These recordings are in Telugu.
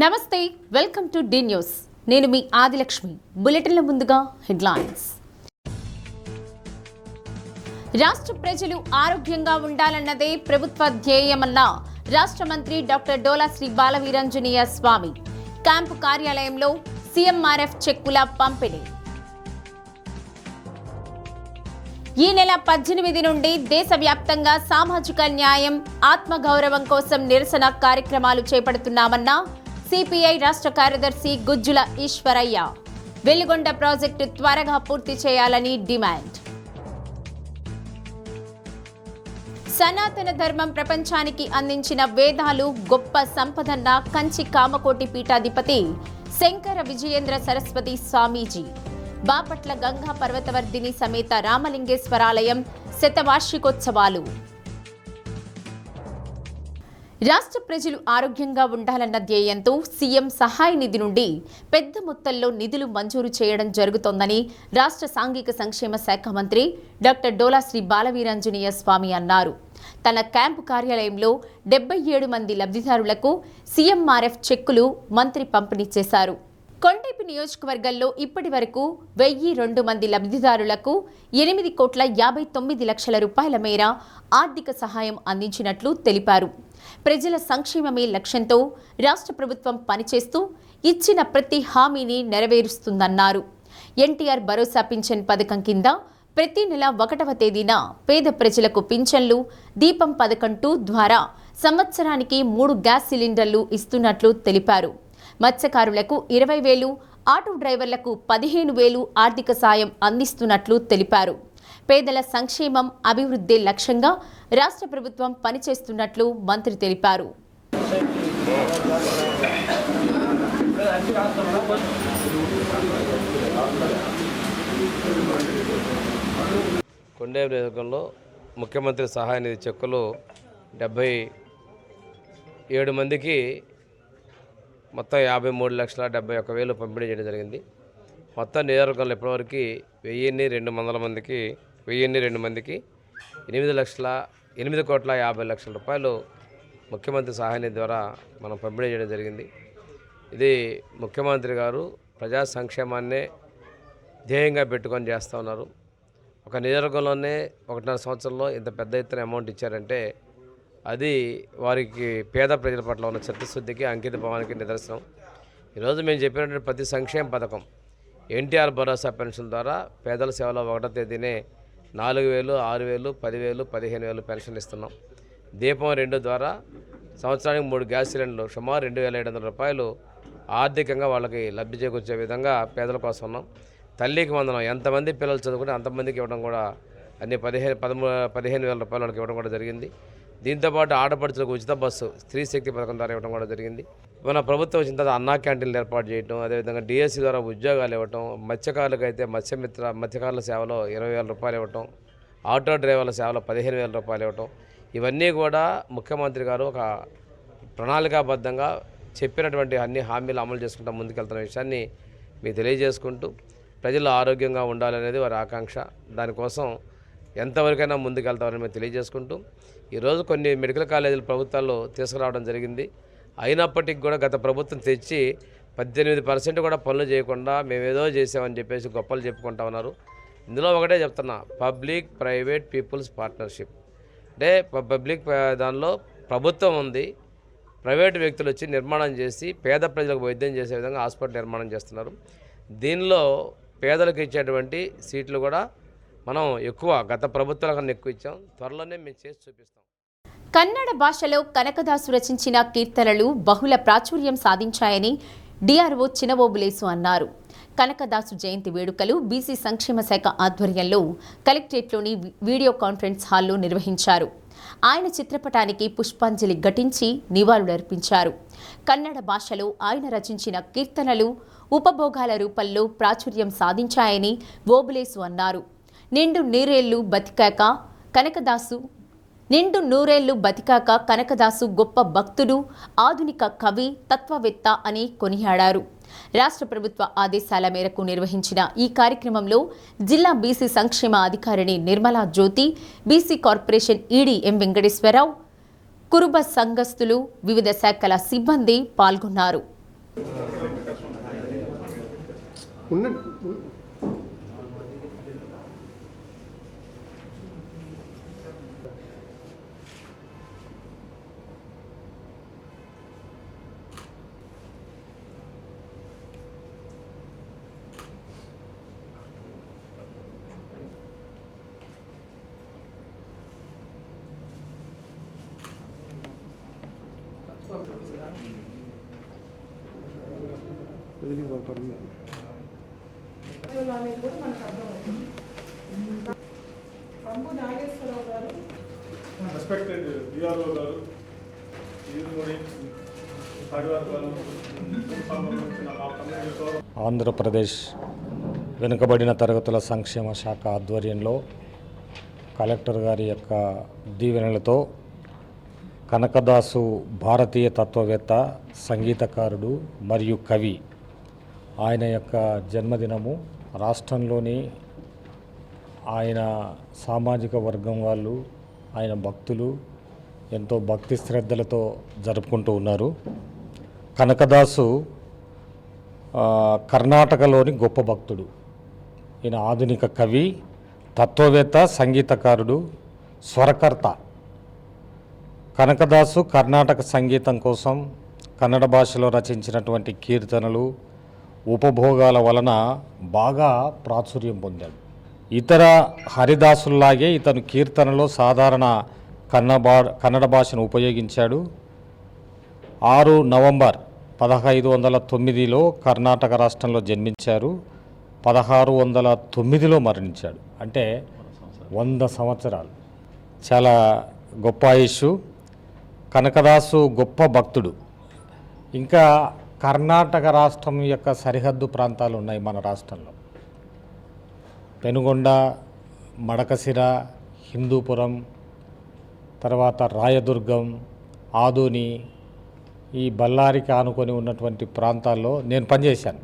నమస్తే, వెల్కమ్ టు డి న్యూస్. నేను మీ ఆదిలక్ష్మి. బులెటిన్ల ముందుగా హెడ్లైన్స్. రాష్ట్ర ప్రజలు ఆరోగ్యంగా ఉండాలన్నదే ప్రభుత్వ ధ్యేయమన్న రాష్ట్ర మంత్రి డాక్టర్ డోలా శ్రీ బాలవీరాంజనేయ స్వామి. క్యాంపు కార్యాలయంలో సీఎంఆర్ఎఫ్ చెక్కుల పంపిణీ. ఈ నెల 18 నుండి దేశవ్యాప్తంగా సామాజిక న్యాయం, ఆత్మగౌరవం కోసం నిరసన కార్యక్రమాలు చేపడుతున్నామన్న సిపిఐ రాష్ట్ర కార్యదర్శి గుజ్జుల ఈశ్వరయ్య. వెలుగొండ ప్రాజెక్టు త్వరగా పూర్తి చేయాలని డిమాండ్. సనాతన ధర్మం ప్రపంచానికి అందించిన వేదాలు గొప్ప సంపదన్న కంచి కామకోటి పీఠాధిపతి శంకర విజయేంద్ర సరస్వతి స్వామీజీ. బాపట్ల గంగా పర్వతవర్ధిని సమేత రామలింగేశ్వరాలయం శతవార్షికోత్సవాలు. రాష్ట్ర ప్రజలు ఆరోగ్యంగా ఉండాలన్న ధ్యేయంతో సీఎం సహాయ నిధి నుండి పెద్ద మొత్తంలో నిధులు మంజూరు చేయడం జరుగుతోందని రాష్ట్ర సాంఘిక సంక్షేమ శాఖ మంత్రి డాక్టర్ డోలా శ్రీ బాలవీరాంజనేయ స్వామి అన్నారు. తన క్యాంపు కార్యాలయంలో 77 మంది లబ్ధిదారులకు సీఎంఆర్ఎఫ్ చెక్కులు మంత్రి పంపిణీ చేశారు. కొండేపి నియోజకవర్గంలో ఇప్పటి వరకు 1002 మంది లబ్ధిదారులకు 8,59,00,000 రూపాయల మేర ఆర్థిక సహాయం అందించినట్లు తెలిపారు. ప్రజల సంక్షేమమే లక్ష్యంతో రాష్ట్ర ప్రభుత్వం పనిచేస్తూ ఇచ్చిన ప్రతి హామీని నెరవేరుస్తుందన్నారు. ఎన్టీఆర్ భరోసా పింఛన్ పథకం కింద ప్రతి నెల 1వ తేదీన పేద ప్రజలకు పింఛన్లు, దీపం పథకం 2 ద్వారా సంవత్సరానికి 3 గ్యాస్ సిలిండర్లు ఇస్తున్నట్లు తెలిపారు. మత్స్యకారులకు 20,000, ఆటో డ్రైవర్లకు 15,000 ఆర్థిక సాయం అందిస్తున్నట్లు తెలిపారు. పేదల సంక్షేమం, అభివృద్ధి లక్ష్యంగా రాష్ట్ర ప్రభుత్వం పనిచేస్తున్నట్లు మంత్రి తెలిపారు. కొండేపి నియోజకవర్గంలో ముఖ్యమంత్రి సహాయ నిధి చెక్కులు 77 మందికి మొత్తం 53,71,000 పంపిణీ చేయడం జరిగింది. మొత్తం నియోజకవర్గంలో ఇప్పటివరకు 1,002 మందికి 8,50,00,000 రూపాయలు ముఖ్యమంత్రి సహాయ నిధి ద్వారా మనం పంపిణీ చేయడం జరిగింది. ఇది ముఖ్యమంత్రి గారు ప్రజా సంక్షేమాన్నే ధ్యేయంగా పెట్టుకొని చేస్తూ ఉన్నారు. ఒక నియోజకవర్గంలోనే 1.5 సంవత్సరంలో ఇంత పెద్ద ఎత్తున అమౌంట్ ఇచ్చారంటే అది వారికి పేద ప్రజల పట్ల ఉన్న చిత్తశుద్ధికి, అంకిత భావానికి నిదర్శనం. ఈరోజు మేము చెప్పినటువంటి ప్రతి సంక్షేమ పథకం, ఎన్టీఆర్ భరోసా పెన్షన్ ద్వారా పేదల సేవలో 1వ తేదీనే 4,000, 6,000, 10,000, 15,000 పెన్షన్ ఇస్తున్నాం. దీపం 2 ద్వారా సంవత్సరానికి 3 గ్యాస్ సిలిండర్లు సుమారు 2,700 రూపాయలు ఆర్థికంగా వాళ్ళకి లబ్ధి చేకూర్చే విధంగా పేదల కోసం ఉన్నాం. తల్లికి వందనం, ఎంతమంది పిల్లలు చదువుకుంటే అంతమందికి ఇవ్వడం కూడా అన్ని 15,000 రూపాయలు వాళ్ళకి ఇవ్వడం కూడా జరిగింది. దీంతోపాటు ఆడపడుచులకు ఉచిత బస్సు, స్త్రీ శక్తి పథకం ద్వారా ఇవ్వడం కూడా జరిగింది. మన ప్రభుత్వం వచ్చిన తర్వాత అన్నా క్యాంటీన్లు ఏర్పాటు చేయడం, అదేవిధంగా డిఎస్సి ద్వారా ఉద్యోగాలు ఇవ్వటం, మత్స్యకారులకు అయితే మత్స్యకారుల సేవలో 20,000 రూపాయలు ఇవ్వటం, ఆటో డ్రైవర్ల సేవలో 15,000 రూపాయలు ఇవ్వటం, ఇవన్నీ కూడా ముఖ్యమంత్రి గారు ఒక ప్రణాళికాబద్ధంగా చెప్పినటువంటి అన్ని హామీలు అమలు చేసుకుంటూ ముందుకెళ్తున్న విషయాన్ని మీకు తెలియజేసుకుంటూ, ప్రజలు ఆరోగ్యంగా ఉండాలనేది వారి ఆకాంక్ష. దానికోసం ఎంతవరకైనా ముందుకెళ్తామని మేము తెలియజేసుకుంటూ, ఈరోజు కొన్ని మెడికల్ కాలేజీలు ప్రభుత్వాల్లో తీసుకురావడం జరిగింది. అయినప్పటికీ కూడా గత ప్రభుత్వం తెచ్చి 18% కూడా పనులు చేయకుండా మేమేదో చేసామని చెప్పేసి గొప్పలు చెప్పుకుంటా ఉన్నారు. ఇందులో ఒకటే చెప్తున్నా, పబ్లిక్ ప్రైవేట్ పీపుల్స్ పార్ట్నర్షిప్. అంటే పబ్లిక్ దానిలో ప్రభుత్వం ఉంది, ప్రైవేటు వ్యక్తులు వచ్చి నిర్మాణం చేసి పేద ప్రజలకు వైద్యం చేసే విధంగా హాస్పిటల్ నిర్మాణం చేస్తున్నారు. దీనిలో పేదలకు ఇచ్చేటువంటి సీట్లు కూడా మనం ఎక్కువ, గత ప్రభుత్వాల కన్నా ఎక్కువ ఇచ్చాం. త్వరలోనే మేము చేసి చూపిస్తాం. కన్నడ భాషలో కనకదాసు రచించిన కీర్తనలు బహుళ ప్రాచుర్యం సాధించాయని డిఆర్ఓ చినవోబులేసు అన్నారు. కనకదాసు జయంతి వేడుకలు బీసీ సంక్షేమ శాఖ ఆధ్వర్యంలో కలెక్టరేట్లోని వీడియో కాన్ఫరెన్స్ హాల్లో నిర్వహించారు. ఆయన చిత్రపటానికి పుష్పాంజలి ఘటించి నివాళులర్పించారు. కన్నడ భాషలో ఆయన రచించిన కీర్తనలు ఉపభోగాల రూపంలో ప్రాచుర్యం సాధించాయని ఓబులేసు అన్నారు. నిండు నూరేళ్లు బతికాక కనకదాసు గొప్ప భక్తుడు, ఆధునిక కవి, తత్వవేత్త అని కొనియాడారు. రాష్ట్ర ప్రభుత్వ ఆదేశాల మేరకు నిర్వహించిన ఈ కార్యక్రమంలో జిల్లా బీసీ సంక్షేమ అధికారిణి నిర్మలా జ్యోతి, బీసీ కార్పొరేషన్ ఈడీ ఎం వెంకటేశ్వరరావు, కురుబ సంఘస్థులు, వివిధ శాఖల సిబ్బంది పాల్గొన్నారు. రెస్పెక్టెడ్ డిఆర్ఓ గారు ఆంధ్రప్రదేశ్ వెనుకబడిన తరగతుల సంక్షేమ శాఖ ఆధ్వర్యంలో కలెక్టర్ గారి యొక్క దీవెనలతో కనకదాసు భారతీయ తత్వవేత్త, సంగీతకారుడు మరియు కవి. ఆయన యొక్క జన్మదినము రాష్ట్రంలోని ఆయన సామాజిక వర్గం వాళ్ళు, ఆయన భక్తులు ఎంతో భక్తి శ్రద్ధలతో జరుపుకుంటూ ఉన్నారు. కనకదాసు కర్ణాటకలోని గొప్ప భక్తుడు. ఈయన ఆధునిక కవి, తత్వవేత్త, సంగీతకారుడు, స్వరకర్త. కనకదాసు కర్ణాటక సంగీతం కోసం కన్నడ భాషలో రచించినటువంటి కీర్తనలు, ఉపభోగాల వలన బాగా ప్రాచుర్యం పొందాడు. ఇతర హరిదాసుల్లాగే ఇతను కీర్తనలో సాధారణ కన్నడ భాషను ఉపయోగించాడు. 6 నవంబర్ 1509లో కర్ణాటక రాష్ట్రంలో జన్మించారు. 1609లో మరణించాడు. అంటే 100 సంవత్సరాలు. చాలా గొప్ప ఆయుష్. కనకదాసు గొప్ప భక్తుడు. ఇంకా కర్ణాటక రాష్ట్రం యొక్క సరిహద్దు ప్రాంతాలు ఉన్నాయి మన రాష్ట్రంలో. పెనుగొండ, మడకసిర, హిందూపురం, తర్వాత రాయదుర్గం, ఆదోని, ఈ బళ్ళారికి ఆనుకొని ఉన్నటువంటి ప్రాంతాల్లో నేను పనిచేశాను.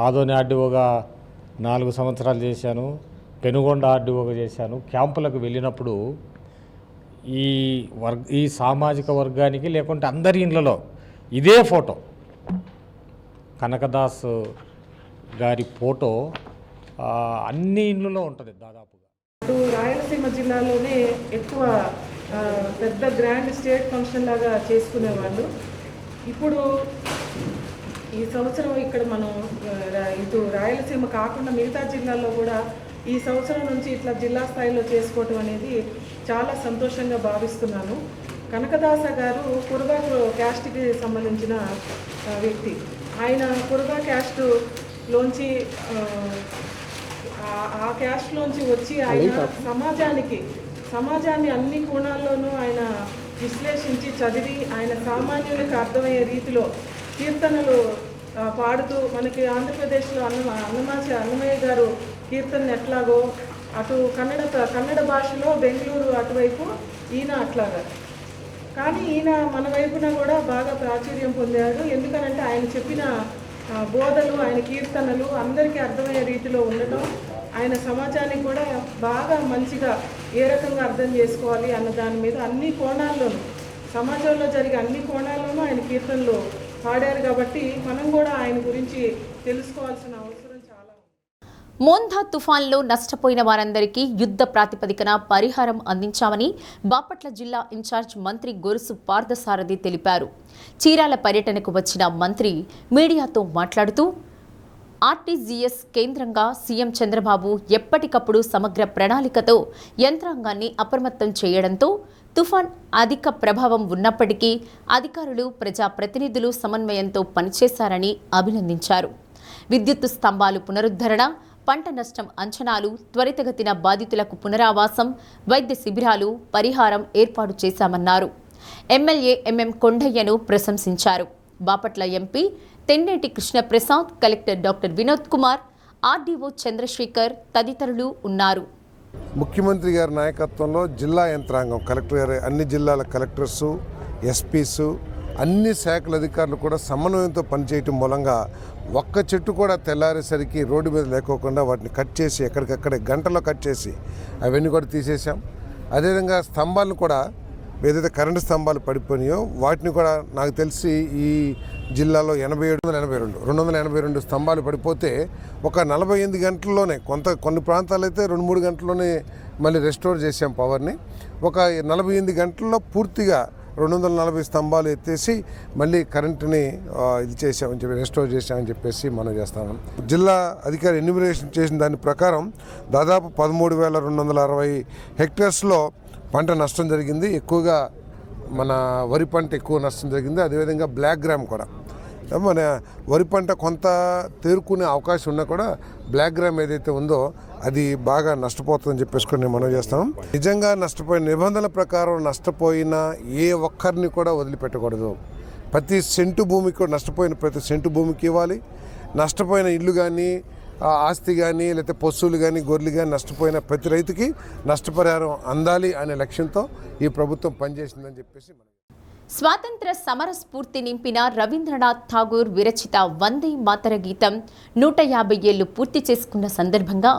ఆదోని ఆర్డీఓగా 4 సంవత్సరాలు చేశాను. పెనుగొండ ఆర్డీఓగా చేశాను. క్యాంపులకు వెళ్ళినప్పుడు ఈ సామాజిక వర్గానికి లేకుంటే అందరి ఇళ్ళలో ఇదే ఫోటో, కనకదాస్ గారి ఫోటో అన్ని ఇళ్ళలో ఉంటుంది దాదాపుగా. రాయలసీమ జిల్లాలోనే ఎక్కువ పెద్ద గ్రాండ్ స్టేట్ ఫంక్షన్ లాగా చేసుకునేవాళ్ళు. ఇప్పుడు ఈ సంవత్సరం ఇక్కడ మనం ఇటు రాయలసీమ కాకుండా మిగతా జిల్లాల్లో కూడా ఈ సంవత్సరం నుంచి ఇట్లా జిల్లా స్థాయిలో చేసుకోవటం అనేది చాలా సంతోషంగా భావిస్తున్నాను. కనకదాస గారు కురుబా క్యాస్ట్కి సంబంధించిన వ్యక్తి. ఆయన కురుబా క్యాస్ట్లోంచి ఆ క్యాస్ట్లోంచి వచ్చి ఆయన సమాజాన్ని అన్ని కోణాల్లోనూ ఆయన విశ్లేషించి చదివి ఆయన సామాన్యులకు అర్థమయ్యే రీతిలో కీర్తనలు పాడుతూ మనకి ఆంధ్రప్రదేశ్లో అన్నమయ్య గారు కీర్తనలు ఎట్లాగో అటు కన్నడ భాషలో బెంగళూరు అటువైపు ఈయన అట్లాగా. కానీ ఈయన మన వైపున కూడా బాగా ప్రాచుర్యం పొందాడు. ఎందుకనంటే ఆయన చెప్పిన బోధలు, ఆయన కీర్తనలు అందరికీ అర్థమయ్యే రీతిలో ఉండటం, ఆయన సమాజానికి కూడా బాగా మంచిగా ఏ రకంగా అర్థం చేసుకోవాలి అన్న దాని మీద అన్ని కోణాల్లోనూ, సమాజంలో జరిగే అన్ని కోణాల్లోనూ ఆయన కీర్తనలు పాడారు. కాబట్టి మనం కూడా ఆయన గురించి తెలుసుకోవాల్సిన అవసరం చాలా ఉంది. మోంధా తుఫాన్లో నష్టపోయిన వారందరికీ యుద్ధ ప్రాతిపదికన పరిహారం అందించామని బాపట్ల జిల్లా ఇన్ఛార్జ్ మంత్రి గొరుసు పార్థసారథి తెలిపారు. చీరాల పర్యటనకు వచ్చిన మంత్రి మీడియాతో మాట్లాడుతూ ఆర్టీజీఎస్ కేంద్రంగా సీఎం చంద్రబాబు ఎప్పటికప్పుడు సమగ్ర ప్రణాళికతో యంత్రాంగాన్ని అప్రమత్తం చేయడంతో తుఫాన్ అధిక ప్రభావం ఉన్నప్పటికీ అధికారులు, ప్రజాప్రతినిధులు సమన్వయంతో పనిచేశారని అభినందించారు. విద్యుత్ స్తంభాలు పునరుద్ధరణ, పంట నష్టం అంచనాలు, త్వరితగతిన బాధితులకు పునరావాసం, వైద్య శిబిరాలు, పరిహారం ఏర్పాటు చేశామన్నారు. ఎమ్మెల్యే ఎంఎం కొండయ్యను ప్రశంసించారు. Bapatla MP Tenneti Krishnaprasad, collector doctor Vinod Kumar, RDO Chandrasekhar తదితరులు ఉన్నారు. ముఖ్యమంత్రి గారి నాయకత్వంలో జిల్లా యంత్రాంగం, కలెక్టర్ గారి అన్ని జిల్లాల కలెక్టర్సు, ఎస్పీసు, అన్ని శాఖల అధికారులు కూడా సమన్వయంతో పనిచేయటం మూలంగా ఒక్క చెట్టు కూడా తెల్లారేసరికి రోడ్డు మీద లేకోకుండా వాటిని కట్ చేసి ఎక్కడికక్కడే గంటలో కట్ చేసి అవన్నీ కూడా తీసేసాం. అదేవిధంగా స్తంభాలను కూడా ఏదైతే కరెంటు స్తంభాలు పడిపోయినాయో వాటిని కూడా నాకు తెలిసి ఈ జిల్లాలో 282 స్తంభాలు పడిపోతే ఒక 48 గంటల్లోనే కొన్ని ప్రాంతాలు అయితే 2-3 గంటల్లోనే మళ్ళీ రెస్టోర్ చేసాం పవర్ని. ఒక 48 గంటల్లో పూర్తిగా 240 స్తంభాలు ఎత్తేసి మళ్ళీ కరెంటుని ఇది చేసామని చెప్పి రెస్టోర్ చేసామని చెప్పేసి మనం చేస్తాము. జిల్లా అధికారి ఎన్యూమరేషన్ చేసిన దాని ప్రకారం దాదాపు 13,260 హెక్టర్స్లో పంట నష్టం జరిగింది. ఎక్కువగా మన వరి పంట ఎక్కువ నష్టం జరిగింది. అదేవిధంగా బ్లాక్ గ్రామ్ కూడా, మన వరి పంట కొంత తేరుకునే అవకాశం ఉన్నా కూడా బ్లాక్ గ్రామ్ ఏదైతే ఉందో అది బాగా నష్టపోతుందని చెప్పేసుకొని మనం చేస్తాం. నిజంగా నష్టపోయిన నిబంధనల ప్రకారం నష్టపోయిన ఏ ఒక్కరిని కూడా వదిలిపెట్టకూడదు. ప్రతి సెంటు భూమికి కూడా నష్టపోయిన ప్రతి సెంటు భూమికి ఇవ్వాలి. నష్టపోయిన ఇల్లు కానీ ఆస్తి కానీ లేకపోతే పశువులు కానీ గొర్రెలు కానీ నష్టపోయిన ప్రతి రైతుకి నష్టపరిహారం అందాలి అనే లక్ష్యంతో ఈ ప్రభుత్వం పనిచేసిందని చెప్పేసి స్వాతంత్ర సమర స్ఫూర్తి నింపిన రవీంద్రనాథ్ ఠాగూర్ విరచిత వందే మాతర గీతం 150 ఏళ్లు పూర్తి చేసుకున్న సందర్భంగా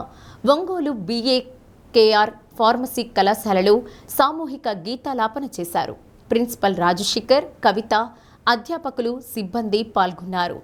ఒంగోలు BAKR ఫార్మసీ కళాశాలలో సామూహిక గీతాలాపన చేశారు. ప్రిన్సిపల్ రాజశేఖర్, కవిత, అధ్యాపకులు, సిబ్బంది పాల్గొన్నారు.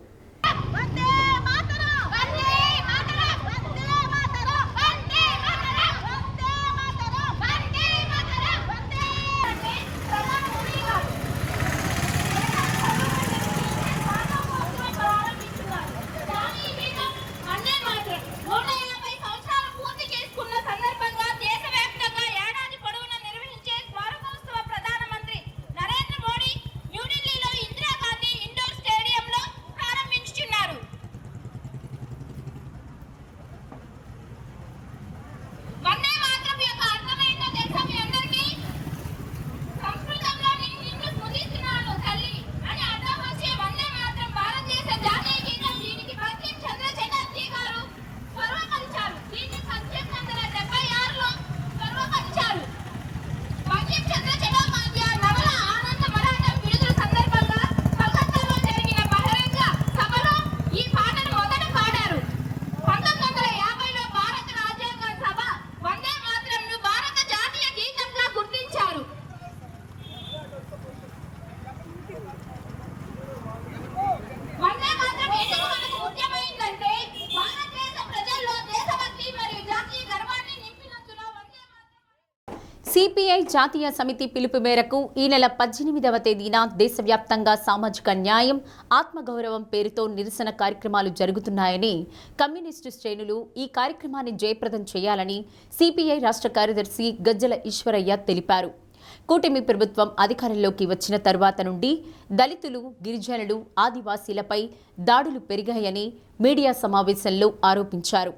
సిపిఐ జాతీయ సమితి పిలుపు మేరకు ఈ నెల 18వ తేదీన దేశవ్యాప్తంగా సామాజిక న్యాయం, ఆత్మగౌరవం పేరుతో నిరసన కార్యక్రమాలు జరుగుతున్నాయని కమ్యూనిస్టు శ్రేణులు ఈ కార్యక్రమాన్ని జయప్రదం చేయాలని సిపిఐ రాష్ట్ర కార్యదర్శి గజ్జల ఈశ్వరయ్య తెలిపారు. కూటమి ప్రభుత్వం అధికారంలోకి వచ్చిన తరువాత నుండి దళితులు, గిరిజనులు, ఆదివాసీలపై దాడులు పెరిగాయని మీడియా సమావేశంలో ఆరోపించారు.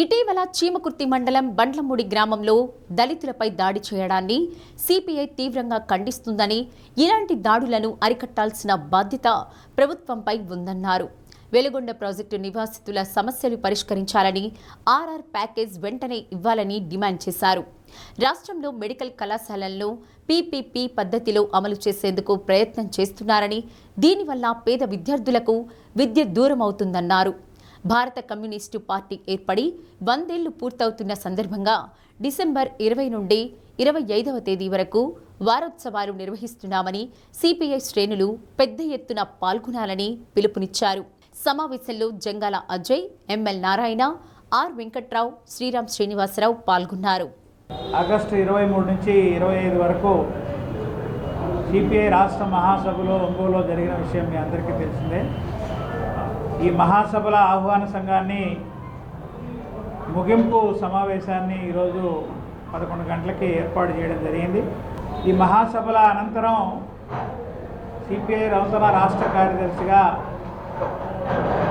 ఇటీవల చీమకుర్తి మండలం బండ్లమూడి గ్రామంలో దళితులపై దాడి చేయడాన్ని సిపిఐ తీవ్రంగా ఖండిస్తుందని, ఇలాంటి దాడులను అరికట్టాల్సిన బాధ్యత ప్రభుత్వంపై ఉందన్నారు. వెలుగొండ ప్రాజెక్టు నివాసితుల సమస్యలు పరిష్కరించాలని, ఆర్ఆర్ ప్యాకేజ్ వెంటనే ఇవ్వాలని డిమాండ్ చేశారు. రాష్ట్రంలో మెడికల్ కళాశాలలను పీపీపీ పద్ధతిలో అమలు చేసేందుకు ప్రయత్నం చేస్తున్నారని, దీనివల్ల పేద విద్యార్థులకు విద్య దూరమవుతుందన్నారు. భారత కమ్యూనిస్టు పార్టీ ఏర్పడి 100 ఏళ్లు పూర్తవుతున్న సందర్భంగా డిసెంబర్ 20 నుండి 25వ తేదీ వరకు వారోత్సవాలు నిర్వహిస్తున్నామని సిపిఐ శ్రేణులు పెద్ద ఎత్తున పాల్గొనాలని పిలుపునిచ్చారు. సమావేశంలో జంగాల అజయ్, ఎంఎల్ నారాయణ, ఆర్ వెంకట్రావు, శ్రీరామ్ శ్రీనివాసరావు పాల్గొన్నారు. ఆగస్టు 23 నుంచి 25 వరకు సిపిఐ రాష్ట్ర మహాసభలో ఒంగోలులో జరిగిన విషయం మీ అందరికీ తెలిసిందే. ఈ మహాసభల ఆహ్వాన సంఘాన్ని ముగింపు సమావేశాన్ని ఈరోజు 11 గంటలకి ఏర్పాటు చేయడం జరిగింది. ఈ మహాసభల అనంతరం సిపిఐ నూతన రాష్ట్ర కార్యదర్శిగా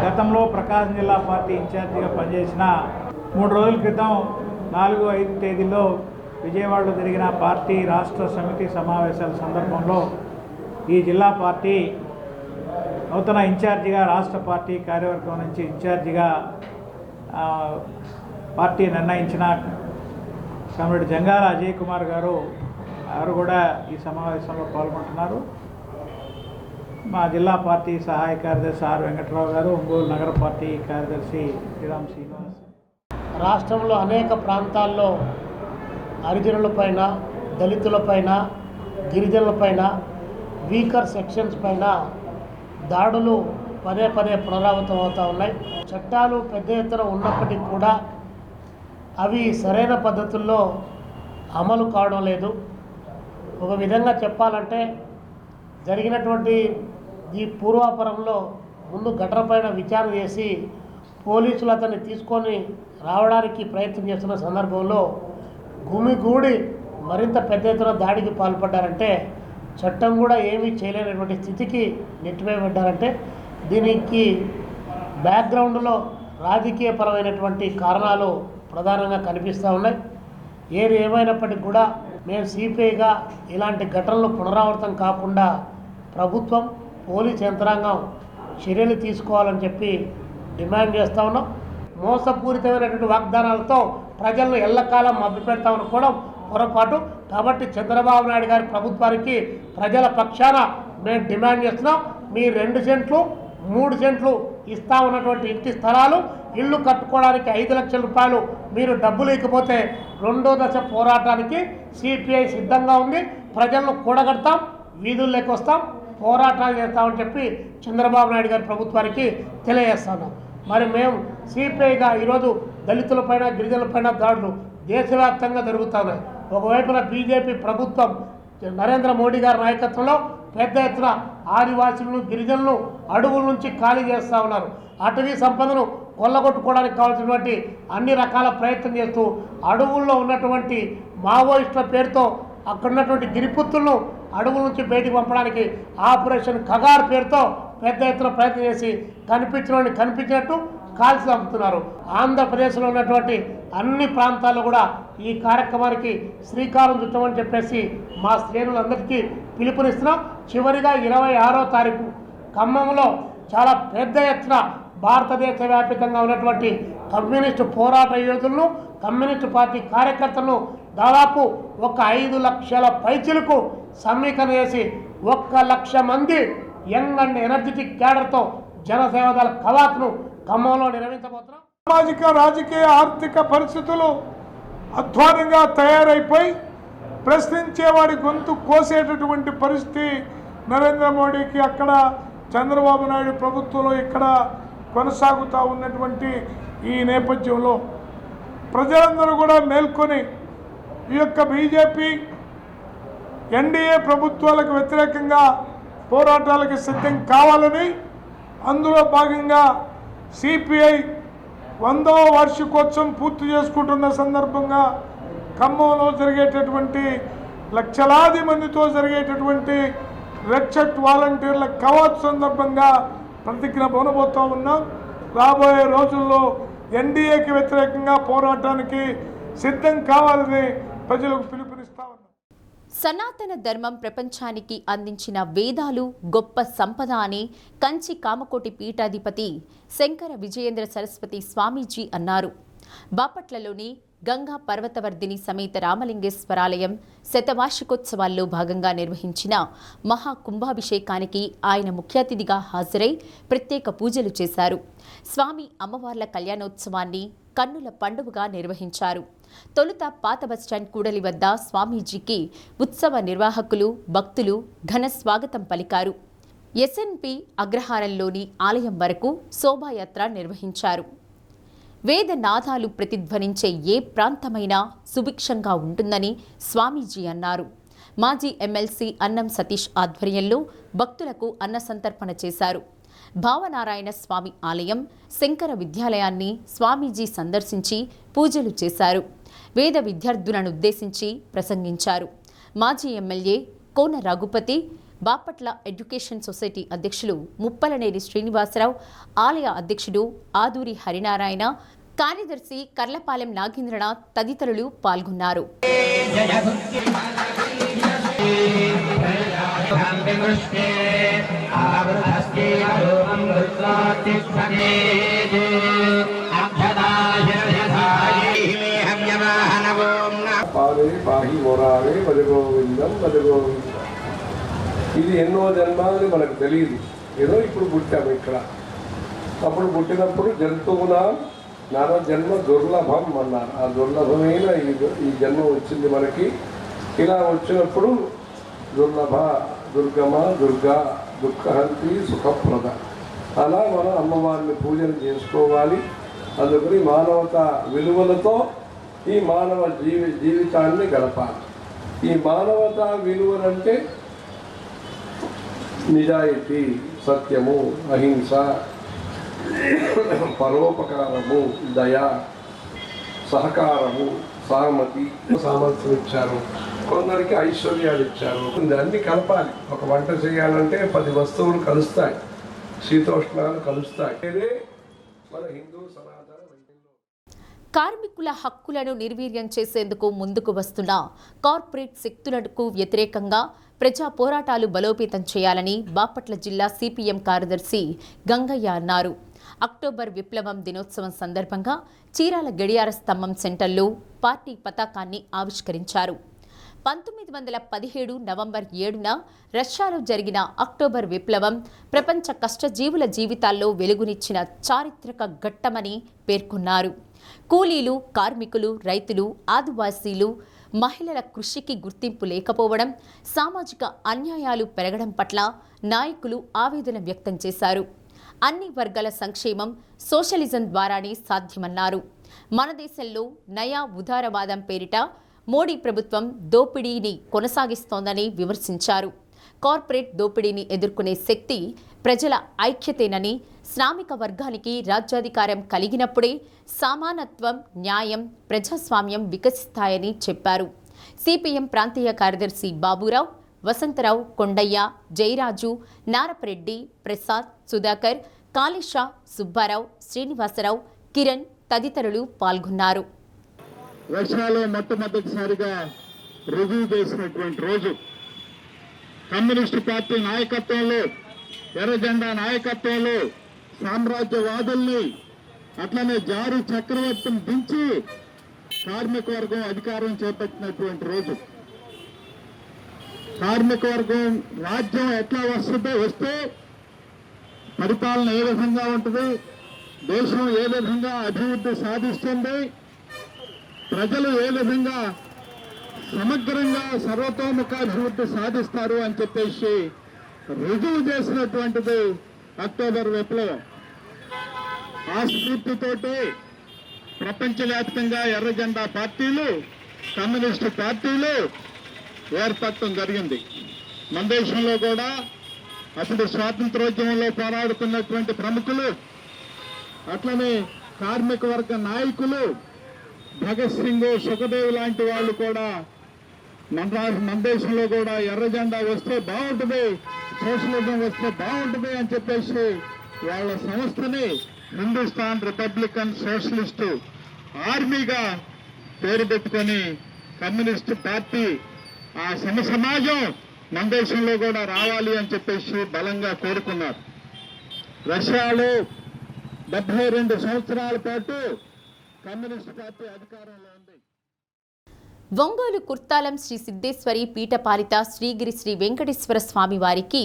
గతంలో ప్రకాశం జిల్లా పార్టీ ఇన్ఛార్జిగా పనిచేసిన 3 రోజుల క్రితం 4-5 తేదీల్లో విజయవాడలో జరిగిన పార్టీ రాష్ట్ర సమితి సమావేశాల సందర్భంలో ఈ జిల్లా పార్టీ నూతన ఇన్ఛార్జిగా, రాష్ట్ర పార్టీ కార్యవర్గం నుంచి ఇన్ఛార్జిగా పార్టీ నిర్ణయించిన కమిటీ జంగాల అజయ్ కుమార్ గారు కూడా ఈ సమావేశంలో పాల్గొంటున్నారు. మా జిల్లా పార్టీ సహాయ కార్యదర్శి ఆర్ వెంకట్రావు గారు, ఒంగోలు నగర పార్టీ కార్యదర్శి శ్రీరామ్ శ్రీనివాస్. రాష్ట్రంలో అనేక ప్రాంతాల్లో హరిజనులపైన, దళితులపైన, గిరిజనులపైన, వీకర్ సెక్షన్స్ పైన దాడులు పదే పదే పునరావృతం అవుతూ ఉన్నాయి. చట్టాలు పెద్ద ఎత్తున ఉన్నప్పటికీ కూడా అవి సరైన పద్ధతుల్లో అమలు కావడం లేదు. ఒక విధంగా చెప్పాలంటే జరిగినటువంటి ఈ పూర్వాపరంలో ముందు ఘటన పైన విచారణ చేసి పోలీసులు అతన్ని తీసుకొని రావడానికి ప్రయత్నం చేస్తున్న సందర్భంలో గుమిగూడి మరింత పెద్ద ఎత్తున దాడికి పాల్పడ్డారంటే చట్టం కూడా ఏమీ చేయలేనటువంటి స్థితికి నెట్టివేయబడ్డారంటే దీనికి బ్యాక్గ్రౌండ్లో రాజకీయపరమైనటువంటి కారణాలు ప్రధానంగా కనిపిస్తూ ఉన్నాయి. ఏది ఏమైనప్పటికీ కూడా మేము సిపిఐగా ఇలాంటి ఘటనలు పునరావృతం కాకుండా ప్రభుత్వం పోలీస్ యంత్రాంగం చర్యలు తీసుకోవాలని చెప్పి డిమాండ్ చేస్తూ ఉన్నాం. మోసపూరితమైనటువంటి వాగ్దానాలతో ప్రజలను ఎల్లకాలం మభ్యపెడతామనుకోవడం పొరపాటు. కాబట్టి చంద్రబాబు నాయుడు గారి ప్రభుత్వానికి ప్రజల పక్షాన మేము డిమాండ్ చేస్తున్నాం. మీ 2 సెంట్లు 3 సెంట్లు ఇస్తా ఉన్నటువంటి ఇంటి స్థలాలు ఇల్లు కట్టుకోవడానికి 5 లక్షల రూపాయలు మీరు డబ్బులు ఇకపోతే 2వ దశ పోరాటానికి సిపిఐ సిద్ధంగా ఉంది. ప్రజలను కూడగడతాం, వీధుల్లోకి వస్తాం, పోరాటాలు చేస్తామని చెప్పి చంద్రబాబు నాయుడు గారి ప్రభుత్వానికి తెలియజేస్తున్నాం. మరి మేము సిపిఐగా ఈరోజు దళితులపైన గిరిజనులపైన దాడులు దేశవ్యాప్తంగా జరుగుతున్నాయి. ఒకవైపున బీజేపీ ప్రభుత్వం నరేంద్ర మోడీ గారి నాయకత్వంలో పెద్ద ఎత్తున ఆదివాసులను గిరిజనులను అడవుల నుంచి ఖాళీ చేస్తూ ఉన్నారు. అటవీ సంపదను కొల్లగొట్టుకోవడానికి కావాల్సినటువంటి అన్ని రకాల ప్రయత్నం చేస్తూ అడవుల్లో ఉన్నటువంటి మావోయిస్టుల పేరుతో అక్కడ ఉన్నటువంటి గిరిపుత్తులను అడవుల నుంచి బయటికి పంపడానికి ఆపరేషన్ ఖగార్ పేరుతో పెద్ద ఎత్తున ప్రయత్నం చేసి కనిపించినట్టు కాల్చి చంపుతున్నారు. ఆంధ్రప్రదేశ్లో ఉన్నటువంటి అన్ని ప్రాంతాల్లో కూడా ఈ కార్యక్రమానికి శ్రీకారం చుట్టమని చెప్పేసి మా శ్రేణులందరికీ పిలుపునిస్తున్నాం. చివరిగా 26వ తారీఖు ఖమ్మంలో చాలా పెద్ద ఎత్తున భారతదేశ వ్యాప్తంగా ఉన్నటువంటి కమ్యూనిస్టు పోరాట యోధులను, కమ్యూనిస్టు పార్టీ కార్యకర్తలను దాదాపు 5 లక్షల పైచిలకు సమీకరణ చేసి 1 లక్ష మంది యంగ్ అండ్ ఎనర్జెటిక్ క్యాడర్తో జనసేవదళ కవాతును ఖమ్మంలో నిర్వహించబోతున్నాం. సామాజిక రాజకీయ ఆర్థిక పరిస్థితులు అధ్వానంగా తయారైపోయి ప్రశ్నించేవాడి గొంతు కోసేటటువంటి పరిస్థితి నరేంద్ర మోడీకి అక్కడ చంద్రబాబు నాయుడు ప్రభుత్వంలో ఇక్కడ కొనసాగుతూ ఉన్నటువంటి ఈ నేపథ్యంలో ప్రజలందరూ కూడా మేల్కొని ఈ యొక్క బీజేపీ ఎన్డీఏ ప్రభుత్వాలకు వ్యతిరేకంగా పోరాటాలకు సిద్ధం కావాలని, అందులో భాగంగా సిపిఐ 100వ వార్షికోత్సవం పూర్తి చేసుకుంటున్న సందర్భంగా ఖమ్మంలో జరిగేటటువంటి లక్షలాది మందితో జరిగేటటువంటి రెడ్ షర్ట్ వాలంటీర్ల కవాత్ సందర్భంగా ప్రతిజ్ఞ పొందబోతూ ఉన్నాం. రాబోయే రోజుల్లో ఎన్డీఏకి వ్యతిరేకంగా పోరాటానికి సిద్ధం కావాలని ప్రజలకు పిలుపునిస్తా ఉన్నాం. సనాతన ధర్మం ప్రపంచానికి అందించిన వేదాలు గొప్ప సంపద అని కంచి కామకోటి పీఠాధిపతి శంకర విజయేంద్ర సరస్వతి స్వామీజీ అన్నారు. బాపట్లలోని గంగా పర్వతవర్ధిని సమేత రామలింగేశ్వరాలయం శతవార్షికోత్సవాల్లో భాగంగా నిర్వహించిన మహాకుంభాభిషేకానికి ఆయన ముఖ్య అతిథిగా హాజరై ప్రత్యేక పూజలు చేశారు. స్వామి అమ్మవార్ల కళ్యాణోత్సవాన్ని కన్నుల పండుగగా నిర్వహించారు. తొలుత పాత బస్టాండ్ కూడలి వద్ద స్వామీజీకి ఉత్సవ నిర్వాహకులు, భక్తులు ఘన స్వాగతం పలికారు. ఎస్ఎన్పి అగ్రహారంలోని ఆలయం వరకు శోభాయాత్ర నిర్వహించారు. వేద నాదాలు ప్రతిధ్వనించే ఏ ప్రాంతమైనా సుభిక్షంగా ఉంటుందని స్వామీజీ అన్నారు. మాజీ ఎమ్మెల్సీ అన్నం సతీష్ ఆధ్వర్యంలో భక్తులకు అన్న సంతర్పణ చేశారు. భావనారాయణ స్వామి ఆలయం, శంకర విద్యాలయాన్ని స్వామీజీ సందర్శించి పూజలు చేశారు. వేద విద్యార్థులను ఉద్దేశించి ప్రసంగించారు. మాజీ ఎమ్మెల్యే కోన రఘుపతి, బాపట్ల ఎడ్యుకేషన్ సొసైటీ అధ్యక్షులు ముప్పలనేని శ్రీనివాసరావు, ఆలయ అధ్యక్షుడు ఆదూరి హరినారాయణ, కార్యదర్శి కర్లపాలెం నాగేంద్రనాథ్ తదితరులు పాల్గొన్నారు. ఇది ఎన్నో జన్మాలు మనకు తెలియదు. ఏదో ఇప్పుడు పుట్టాము ఇక్కడ. అప్పుడు పుట్టినప్పుడు జంతువునా నానా జన్మ దుర్లభం అన్నారు. ఆ దుర్లభమైన ఈ జన్మ వచ్చింది మనకి. ఇలా వచ్చినప్పుడు దుర్లభ, దుర్గమ, దుర్గా దుఃఖహంతి సుఖప్రద. అలా మనం అమ్మవారిని పూజలు చేసుకోవాలి. అందుకని మానవతా విలువలతో ఈ మానవ జీవితాన్ని గడపాలి. ఈ మానవతా విలువలంటే నిజాయితీ, సత్యము, అహింస, పరోపకారము, దయ, సహకారము, సామతి, సామర్థ్యం ఇచ్చారు. కొందరికి ఐశ్వర్యాలు ఇచ్చారు. అన్ని కలపాలి. ఒక వంట చేయాలంటే 10 వస్తువులు కలుస్తాయి, శీతోష్ణాలు కలుస్తాయి. ఇదే మన హిందూ సనాతన వైద్యంలో. కార్మికుల హక్కులను నిర్వీర్యం చేసేందుకు ముందుకు వస్తున్న కార్పొరేట్ శక్తులకు వ్యతిరేకంగా ప్రజా పోరాటాలు బలోపేతం చేయాలని బాపట్ల జిల్లా సిపిఎం కార్యదర్శి గంగయ్య అన్నారు. అక్టోబర్ విప్లవం దినోత్సవం సందర్భంగా చీరాల గడియార స్తంభం సెంటర్లో పార్టీ పతాకాన్ని ఆవిష్కరించారు. 1917 నవంబర్ 7న రష్యాలో జరిగిన అక్టోబర్ విప్లవం ప్రపంచ కష్టజీవుల జీవితాల్లో వెలుగునిచ్చిన చారిత్రక ఘట్టమని పేర్కొన్నారు. కూలీలు, కార్మికులు, రైతులు, ఆదివాసీలు, మహిళల కృషికి గుర్తింపు లేకపోవడం, సామాజిక అన్యాయాలు పెరగడం పట్ల నాయకులు ఆవేదన వ్యక్తం చేశారు. అన్ని వర్గాల సంక్షేమం సోషలిజం ద్వారానే సాధ్యమన్నారు. మన దేశంలో నయా ఉదారవాదం పేరిట మోడీ ప్రభుత్వం దోపిడీని కొనసాగిస్తోందని విమర్శించారు. కార్పొరేట్ దోపిడీని ఎదుర్కొనే శక్తి ప్రజల ఐక్యతేనని, శ్రామిక వర్గానికి రాజ్యాధికారం కలిగినప్పుడే సమానత్వం, న్యాయం, ప్రజాస్వామ్యం వికసిస్తాయని చెప్పారు. సిపిఎం ప్రాంతీయ కార్యదర్శి బాబురావు, వసంతరావు, కొండయ్య, జయరాజు, నారపరెడ్డి, ప్రసాద్, సుధాకర్, కాళేశా, సుబ్బారావు, శ్రీనివాసరావు, కిరణ్ తదితరులు పాల్గొన్నారు. రష్యాలో మొట్టమొదటిసారిగా రుజువు చేసినటువంటి రోజు, కమ్యూనిస్టు పార్టీ నాయకత్వంలో, ఎర్రజెండా నాయకత్వంలో సామ్రాజ్యవాదుల్ని, అట్లనే జారీ చక్రవర్తిని దించి కార్మిక వర్గం అధికారం చేపట్టినటువంటి రోజు. కార్మిక వర్గం రాజ్యం ఎట్లా వస్తే పరిపాలన ఏ విధంగా ఉంటుంది, దేశం ఏ విధంగా అభివృద్ధి సాధిస్తుంది, ప్రజలు ఏ విధంగా సమగ్రంగా సర్వతోముఖాభివృద్ధి సాధిస్తారు అని చెప్పేసి రుజువు చేసినటువంటిది అక్టోబర్ విప్లవం. ఆ స్ఫూర్తితోటి ప్రపంచవ్యాప్తంగా ఎర్రజెండా పార్టీలు, కమ్యూనిస్టు పార్టీలు ఏర్పడటం జరిగింది. మన దేశంలో కూడా అప్పుడు స్వాతంత్రోద్యమంలో పోరాడుతున్నటువంటి ప్రముఖులు, అట్లనే కార్మిక వర్గ నాయకులు, భగత్ సింగ్, సుఖదేవ్ లాంటి వాళ్ళు కూడా మన దేశంలో కూడా ఎర్రజెండా వస్తే బాగుంటుంది, సోషలిజం వస్తే బాగుంటుంది అని చెప్పేసి వాళ్ళ సంస్థని హిందుస్థాన్ రిపబ్లికన్ సోషలిస్టు ఆర్మీగా పేరు పెట్టుకొని కమ్యూనిస్టు పార్టీ ఆ సమాజం మన దేశంలో కూడా రావాలి అని చెప్పేసి బలంగా కోరుకున్నారు. రష్యాలో 72 సంవత్సరాల పాటు కమ్యూనిస్ట్ పార్టీ అధికారంలో ఉంది. ఒంగోలు కుర్తాలం శ్రీ సిద్ధేశ్వరి పీఠపాలిత శ్రీగిరి శ్రీ వెంకటేశ్వర స్వామి వారికి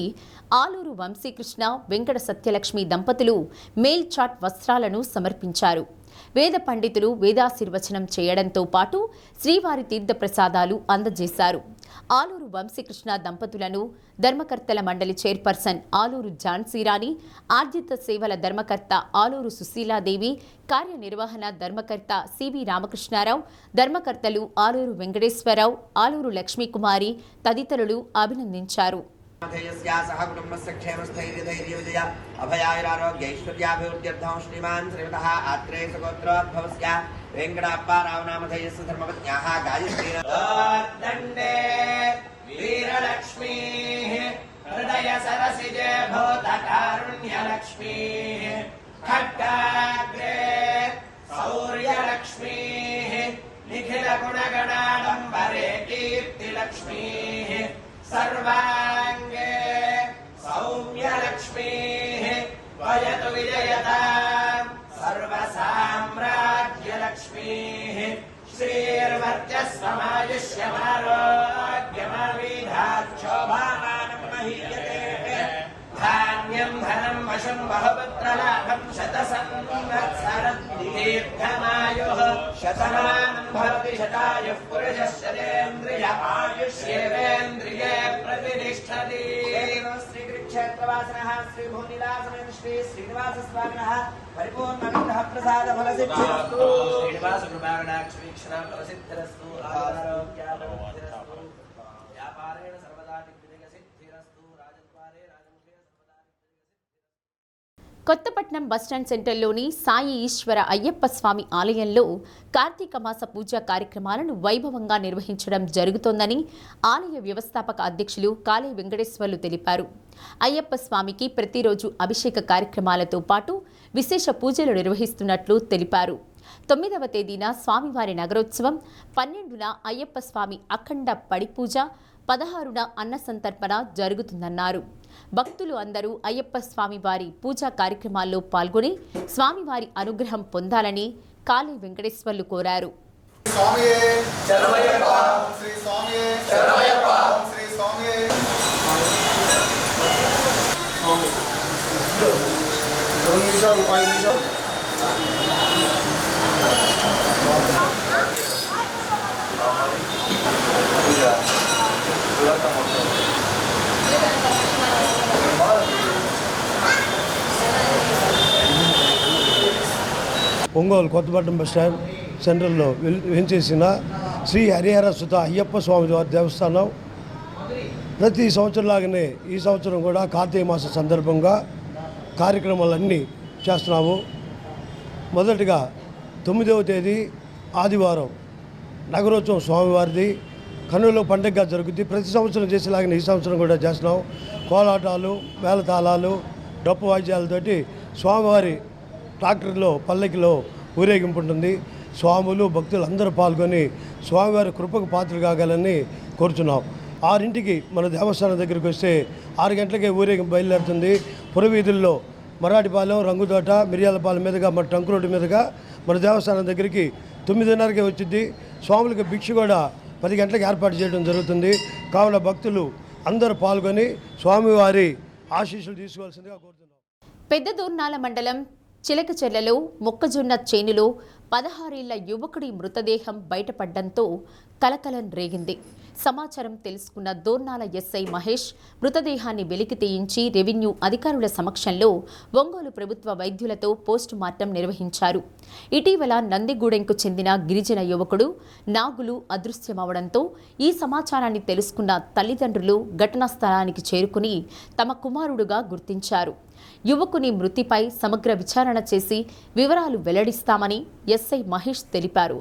ఆలూరు వంశీకృష్ణ, వెంకట సత్యలక్ష్మి దంపతులు మేల్చాట్ వస్త్రాలను సమర్పించారు. వేద పండితులు వేదాశీర్వచనం చేయడంతో పాటు శ్రీవారి తీర్థప్రసాదాలు అందజేశారు. ఆలూరు వంశీకృష్ణ దంపతులను ధర్మకర్తల మండలి చైర్పర్సన్ ఆలూరు ఝాన్సీరాణి, ఆర్జిత సేవల ధర్మకర్త ఆలూరు సుశీలాదేవి, కార్యనిర్వహణ ధర్మకర్త సివి రామకృష్ణారావు, ధర్మకర్తలు ఆలూరు వెంకటేశ్వరరావు, ఆలూరు లక్ష్మీకుమారి తదితరులు అభినందించారు. अभयारोग्यैश्वर्याभिवृद्ध्यर्थं श्रीमान् श्रीमतः आत्रेय सगोत्रोद्भवस्य वेङ्कटाप्पाराव नामधेयस्य धर्मपत्न्याः गायत्रीर्दण्डे वीरलक्ष्मीः हृदय सरसिजे भूतकारुण्यलक्ष्मीः खड्गाग्रे शौर्यलक्ष्मीः निखिलगुणगणाडम्बरे कीर्तिलक्ष्मीः सर्वाङ्गे सौम्यलक्ष्मीः वयतु विजयताम् सर्वसाम्राज्यलक्ष्मीः श्रीर्वर्चस्वमायुष्यमारोग्यमाविधाक्षोभामानं महीयते धान्यं धनं वशं बहुपुत्रलाभं शतसंवत्सरं दीर्घमायुः शतमानं भवति शतायुः पुरुषः शतेन्द्रिय आयुष्येवेन्द्रिये प्रतिष्ठति श्रीकृष्ण క్షేత్రవాసినః శ్రీ భూనిలాసమేన శ్రీ శ్రీనివాస స్వామినః పరిపూర్ణ విగ్రహ ప్రసాద ఫలసిద్ధిరస్తు శ్రీనివాస కృపాకటాక్ష వీక్షణ ఫలసిద్ధిరస్తు ఆరోగ్యాభివృద్ధిరస్తు వ్యాపారేణ సర్వదా దిగ్విజయ సిద్ధిరస్తు రాజద్వారే రాజముఖే సర్వదా కొత్తపట్నం బస్టాండ్ సెంటర్లోని సాయి ఈశ్వర అయ్యప్ప స్వామి ఆలయంలో కార్తీక మాస పూజా కార్యక్రమాలను వైభవంగా నిర్వహించడం జరుగుతోందని ఆలయ వ్యవస్థాపక అధ్యక్షులు కాళీ వెంకటేశ్వర్లు తెలిపారు. అయ్యప్ప స్వామికి ప్రతిరోజు అభిషేక కార్యక్రమాలతో పాటు విశేష పూజలు నిర్వహిస్తున్నట్లు తెలిపారు. 9వ తేదీన స్వామివారి నగరోత్సవం, 12న అయ్యప్ప స్వామి అఖండ పడి పూజ, 16న అన్న సంతర్పణ జరుగుతుందన్నారు. భక్తులు అందరూ అయ్యప్ప స్వామివారి పూజా కార్యక్రమాల్లో పాల్గొని స్వామివారి అనుగ్రహం పొందాలని కాళీ వెంకటేశ్వర్లు కోరారు. ఒంగోలు కొత్తపట్నం బస్టాండ్ సెంటర్లో వేంచేసిన శ్రీ హరిహర సుత అయ్యప్ప స్వామి వారి దేవస్థానం ప్రతి సంవత్సరంలాగానే ఈ సంవత్సరం కూడా కార్తీక మాస సందర్భంగా కార్యక్రమాలన్నీ చేస్తున్నాము. మొదటిగా 9వ తేదీ ఆదివారం నగరోత్సవం స్వామివారిది కన్నుల పండుగగా జరుగుతుంది. ప్రతి సంవత్సరం చేసేలాగానే ఈ సంవత్సరం కూడా చేస్తున్నాం. కోలాటాలు, మేళతాళాలు, డప్పు వాయిద్యాలతోటి స్వామివారి ట్రాక్టర్లో పల్లకిలో ఊరేగింపు ఉంటుంది. స్వాములు భక్తులు అందరూ పాల్గొని స్వామివారి కృపకు పాత్రలు కాగలని కోరుచున్నాం. 6ంటికి మన దేవస్థానం దగ్గరికి వస్తే 6 గంటలకే ఊరేగింపు బయలుదేరుతుంది. పురవీధుల్లో మరాఠీపాలెం, రంగుతోట, మిరియాలపాలెం మీదుగా మన టంకు రోడ్డు మీదుగా మన దేవస్థానం దగ్గరికి 9:30కే వచ్చింది. స్వాములకు భిక్ష కూడా 10 గంటలకు ఏర్పాటు చేయడం జరుగుతుంది. కావున భక్తులు అందరూ పాల్గొని స్వామివారి ఆశీస్సులు తీసుకోవాల్సిందిగా కోరుతున్నాం. పెద్ద దూర్నాల మండలం చిలకచెర్లలో మొక్కజొన్న చేనులో 16 ఏళ్ల యువకుడి మృతదేహం బయటపడడంతో కలకలం రేగింది. సమాచారం తెలుసుకున్న దోర్నాల ఎస్ఐ మహేష్ మృతదేహాన్ని వెలికి తీయించి రెవెన్యూ అధికారుల సమక్షంలో ఒంగోలు ప్రభుత్వ వైద్యులతో పోస్టు మార్టం నిర్వహించారు. ఇటీవల నందిగూడెంకు చెందిన గిరిజన యువకుడు నాగులు అదృశ్యమవడంతో ఈ సమాచారాన్ని తెలుసుకున్న తల్లిదండ్రులు ఘటనా స్థలానికి చేరుకుని తమ కుమారుడుగా గుర్తించారు. యువకుని మృతిపై సమగ్ర విచారణ చేసి వివరాలు వెల్లడిస్తామని ఎస్ఐ మహేష్ తెలిపారు.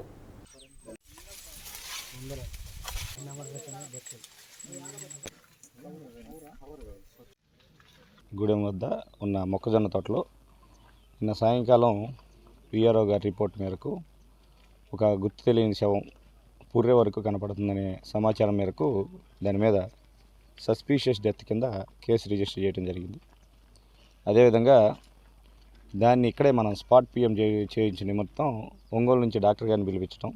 గూడెం వద్ద ఉన్న మొక్కజొన్న తోటలో నిన్న సాయంకాలం పిఆర్ఓ గారి రిపోర్ట్ మేరకు ఒక గుర్తు తెలియని శవం పుర్రె వరకు కనపడుతుందనే సమాచారం మేరకు దాని మీద సస్పీషియస్ డెత్ కింద కేసు రిజిస్టర్ చేయడం జరిగింది. అదేవిధంగా దాన్ని ఇక్కడే మనం స్పాట్ పిఎం చేయించిన నిమిత్తం ఒంగోలు నుంచి డాక్టర్ గారిని పిలిపించడం,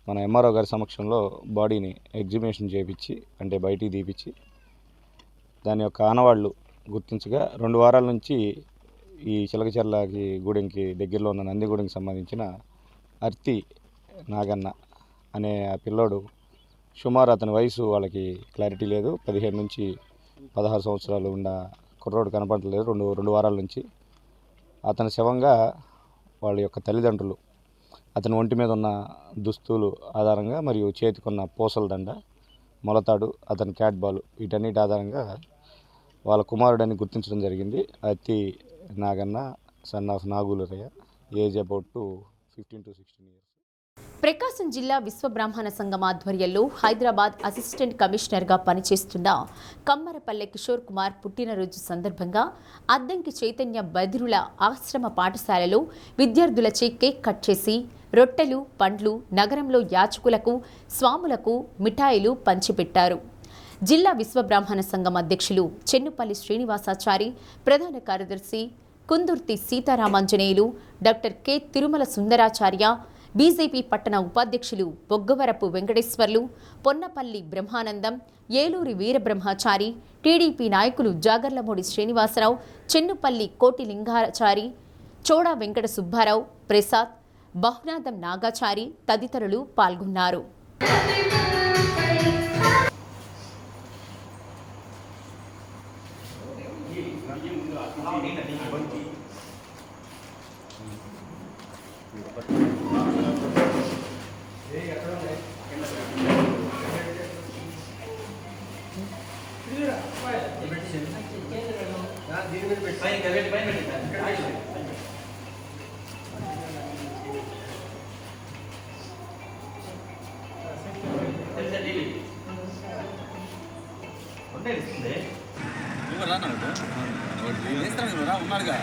మన ఎంఆర్ఓ గారి సమక్షంలో బాడీని ఎగ్జిబిషన్ చేయించి అంటే బయటికి తీపిచ్చి దాని యొక్క ఆనవాళ్ళు గుర్తించగా 2 వారాల నుంచి ఈ చిలకచెర్లకి గూడెంకి దగ్గరలో ఉన్న నందిగూడెంకి సంబంధించిన అర్తి నాగన్న అనే ఆ పిల్లోడు సుమారు అతని వయసు వాళ్ళకి క్లారిటీ లేదు, 15 నుంచి 16 సంవత్సరాలు ఉన్న కుర్రోడు కనపడలేదు 2 వారాల నుంచి. అతని శవంగా వాళ్ళ యొక్క తల్లిదండ్రులు అతని ఒంటి మీద ఉన్న దుస్తులు ఆధారంగా మరియు చేతికున్న పూసల దండ, మొలతాడు, అతని క్యాట్ బాల్ వీటన్నిటి ఆధారంగా వాళ్ళ కుమారుడని గుర్తించడం జరిగింది. అతి Naganna, son of Nagularayya, age about 15 to 16 years. Prakasam జిల్లా విశ్వబ్రాహ్మణ సంఘం ఆధ్వర్యంలో హైదరాబాద్ అసిస్టెంట్ కమిషనర్గా పనిచేస్తున్న కమ్మరపల్లె కిషోర్ కుమార్ పుట్టినరోజు సందర్భంగా అద్దంకి చైతన్య బదిరుల ఆశ్రమ పాఠశాలలో విద్యార్థులచే కేక్ కట్ చేసి రొట్టెలు, పండ్లు, నగరంలో యాచకులకు, స్వాములకు మిఠాయిలు పంచిపెట్టారు. జిల్లా విశ్వబ్రాహ్మణ సంఘం అధ్యక్షులు చెన్నుపల్లి శ్రీనివాసాచారి, ప్రధాన కార్యదర్శి Kundurthi Sitaramanjaneyulu, doctor K Tirumala Sundaracharya, BJP పట్టణ ఉపాధ్యక్షులు బొగ్గవరపు వెంకటేశ్వర్లు, పొన్నపల్లి బ్రహ్మానందం, ఏలూరి వీరబ్రహ్మచారి, టీడీపీ నాయకులు జాగర్లమూడి శ్రీనివాసరావు, చెన్నుపల్లి కోటిలింగాచారి, చోడా వెంకట సుబ్బారావు, ప్రసాద్, బహునాథం నాగాచారి తదితరులు పాల్గొన్నారు. ఉన్నాడుగా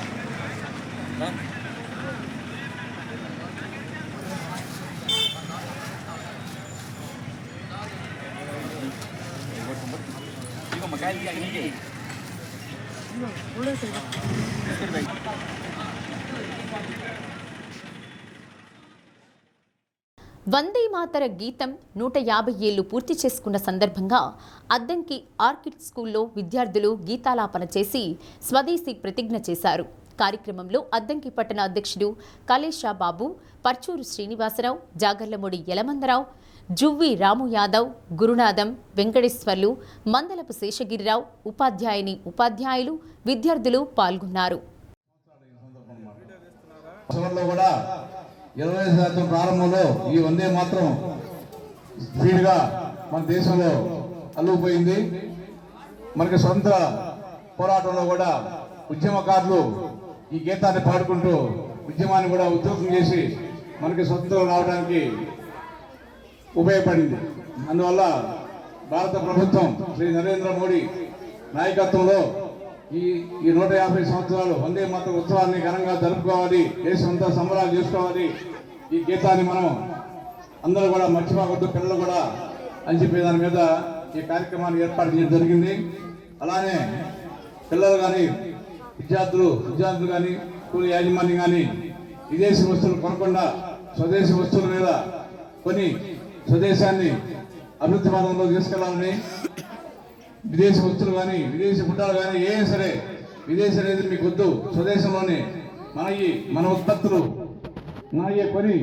వందే మాతర గీతం 150 ఏళ్లు పూర్తి చేసుకున్న సందర్భంగా అద్దంకి ఆర్కిడ్ స్కూల్లో విద్యార్థులు గీతాలాపన చేసి స్వదేశీ ప్రతిజ్ఞ చేశారు. కార్యక్రమంలో అద్దంకి పట్టణ అధ్యక్షుడు కలేషా బాబు, పర్చూరు శ్రీనివాసరావు, జాగర్లమూడి యలమందరావు, జువ్వి రాము యాదవ్, గురునాథం, వెంకటేశ్వర్లు, మందలపు శేషగిరిరావు, ఉపాధ్యాయులు, విద్యార్థులు పాల్గొన్నారు. 20% ప్రారంభంలో ఈ వందే మాత్రం స్పీడ్గా మన దేశంలో అల్లుకుపోయింది. మనకి స్వతంత్ర పోరాటంలో కూడా ఉద్యమకారులు ఈ గీతాన్ని పాడుకుంటూ ఉద్యమాన్ని కూడా ఉద్యోగం చేసి మనకి స్వతంత్రం రావడానికి ఉపయోగపడింది. అందువల్ల భారత ప్రభుత్వం శ్రీ నరేంద్ర మోడీ నాయకత్వంలో ఈ 150 సంవత్సరాలు వందే మాతర ఉత్సవాన్ని ఘనంగా జరుపుకోవాలి, దేశమంతా సంబరాలు చేసుకోవాలి. ఈ గీతాన్ని మనం అందరూ కూడా మర్చిపోవద్దు, పిల్లలు కూడా అని చెప్పే దాని మీద ఈ కార్యక్రమాన్ని ఏర్పాటు చేయడం జరిగింది. అలానే పిల్లలు కానీ విద్యార్థులు కానీ స్కూల్ యాజమాన్యం కానీ విదేశీ వస్తువులు కొనకుండా స్వదేశీ వస్తువుల మీద కొని స్వదేశాన్ని అభివృద్ధి మార్గంలో తీసుకెళ్లాలని, విదేశీ వస్తువులు కానీ విదేశీ గుడ్డలు కానీ ఏం సరే విదేశీ అనేది మీకు వద్దు, స్వదేశంలోనే మన ఉత్పత్తులు కొని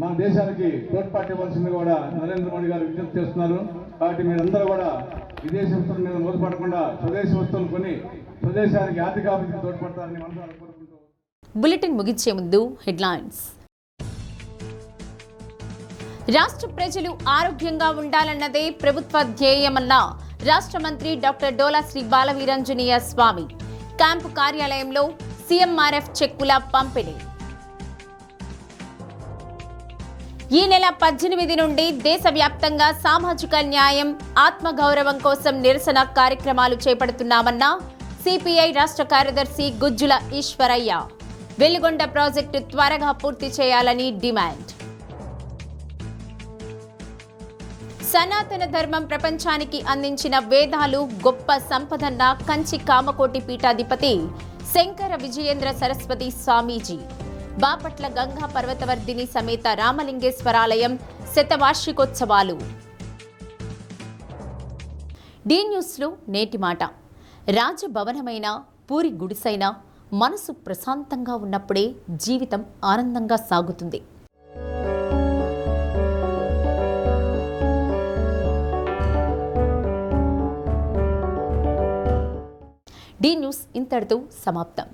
మన దేశానికి తోడ్పాటు ఇవ్వాల్సింది కూడా నరేంద్ర మోడీ గారు విజ్ఞప్తి చేస్తున్నారు. కాబట్టి మీరందరూ కూడా విదేశీ వస్తువుల మీద మోసపడకుండా స్వదేశీ వస్తువులు కొని స్వదేశానికి ఆర్థికాభివృద్ధికి తోడ్పడతారని మనసారా కోరుకుంటూ బులెటిన్ ముగించే ముందు హెడ్లైన్స్. రాష్ట్ర ప్రజలు ఆరోగ్యంగా ఉండాలన్నదే ప్రభుత్వ ధ్యేయమన్న రాష్ట్ర మంత్రి డాక్టర్ డోలా శ్రీ బాలవీరాంజనేయ స్వామి. క్యాంపు కార్యాలయంలో సీఎంఆర్ఎఫ్ చెక్కుల పంపిణీ. ఈ నెల 18 నుండి దేశవ్యాప్తంగా సామాజిక న్యాయం, ఆత్మగౌరవం కోసం నిరసన కార్యక్రమాలు చేపడుతున్నామన్న సిపిఐ రాష్ట్ర కార్యదర్శి గుజ్జుల ఈశ్వరయ్య. వెలిగొండ ప్రాజెక్టు త్వరగా పూర్తి చేయాలని డిమాండ్. సనాతన ధర్మం ప్రపంచానికి అందించిన వేదాలు గొప్ప సంపదన్న కంచి కామకోటి పీఠాధిపతి శంకర విజయేంద్ర సరస్వతి స్వామీజీ. బాపట్ల గంగా పర్వతవర్ధిని సమేత రామలింగేశ్వరాలయం శతవార్షికోత్సవాలు. డి న్యూస్లో నేటి మాట. రాజభవనమైన పూరి గుడిసైన మనసు ప్రశాంతంగా ఉన్నప్పుడే జీవితం ఆనందంగా సాగుతుంది. డి న్యూస్ ఇంతటితో సమాప్తం.